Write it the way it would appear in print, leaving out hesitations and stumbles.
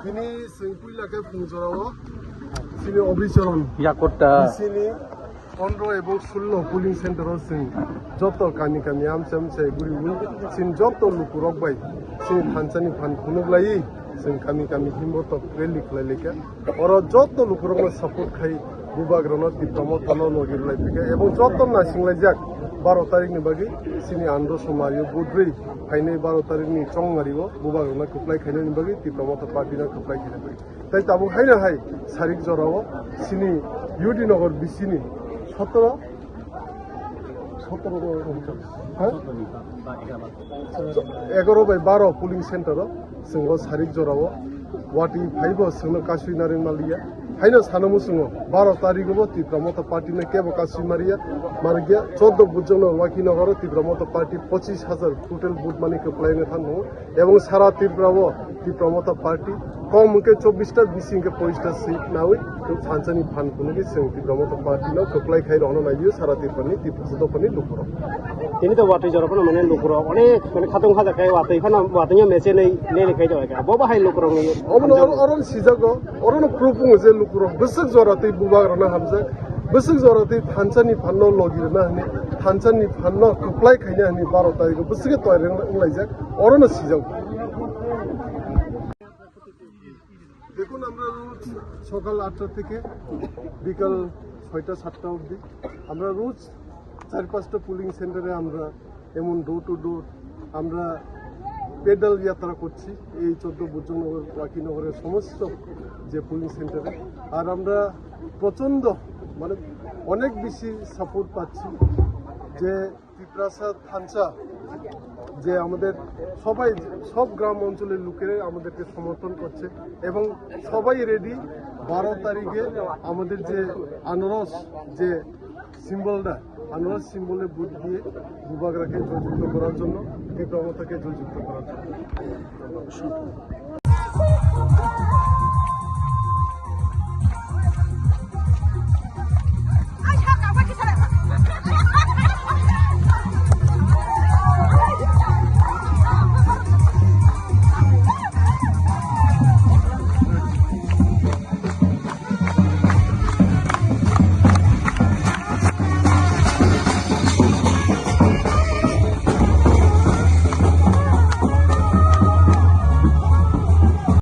Kini singpui lagi pungzarawo, sini অবিচরণ ইয়াকোটা sini 15 এবং 16 pulling সেন্টারও sing joto kami amse guri sin joto luku rokbai sin thansani phan khunuglai sin kami himboto rally khlaileka oro joto luku rokno support khai bubagrano diploma tono nogirlai pike এবং joto na singlai jak 12 তারিখ ni bagi sini ando somario budri kainai 12 তারিখ ni chongmarigo bubagrano kuplai khainai ni bagi diploma to party na kuplai khainai bagi tai tabu haina hai sarik jorao sini UD Nagar বিসিনি 17 11/12 pulling centre जोंबो सारिक जराव वाटी फाइबो जोंनो कासुइ नारें मालिया हाइनो सानमु जोंङो 12 तारिखबो तिब्रामता party ने केबो कासुइ मारिया मारगिया 14 बुजनो वाकी नगर तिब्रामता party 25,000 total बुट मानि कप्लाइने थानो एवं सारा तिब्रामता पार्टी कम के 24 टा बिसिं के 25 टा सीट नावै तो फानसानि फान कुनुगे जों तिब्रामता पार्टी न कप्लाइ खाइ रहनो नाइयो सारा तिब्रानि तिब्रासतो पनि लुखरो তিনি তো ওয়াটি জরপন মানে লুকুর অনেক মানে খাতং খাজা খাই ওয়াটি ফানা ওয়াটিnya মেসে nei le খাই যাওয়া গা ববা হাই লুকুর নই অরন সিজাগো অরন প্রুপুং যে লুকুর বসক জরাতে বুবাগ্রনা হামজা বসক জরাতে থানসানি ফান্ন লগিরনা হনি থানসানি ফান্ন কপ্লাই খাইনা হনি 12 তারিখ বসকে তয়রে লাইজা অরন সিজাগ দেখুন আমরা রোজ সকাল 8টা থেকে বিকাল 6টা 7টা অবধি আমরা রোজ 4-5টা পুলিং সেন্টারে আমরা এমন ডোর টু ডোর আমরা পেডাল যাত্রা করছি এই 14 বুজনগর ওয়াকিনগরের সমস্ত যে পুলিং সেন্টারে আর আমরা প্রচন্ড মানে অনেক বেশি সাপোর্ট পাচ্ছি যে তিপ্রাসা থানসা যে আমাদের সবাই সব গ্রাম অঞ্চলের লোকেরা আমাদেরকে সমর্থন করছে এবং সবাই রেডি 12 তারিখে আমাদের যে আনারস যে সিম্বলটা আনারস সিম্বলে বুট দিয়ে বুবাগ্রাকে জয়যুক্ত করার জন্য তিব্রামতাকে জয়যুক্ত করার জন্য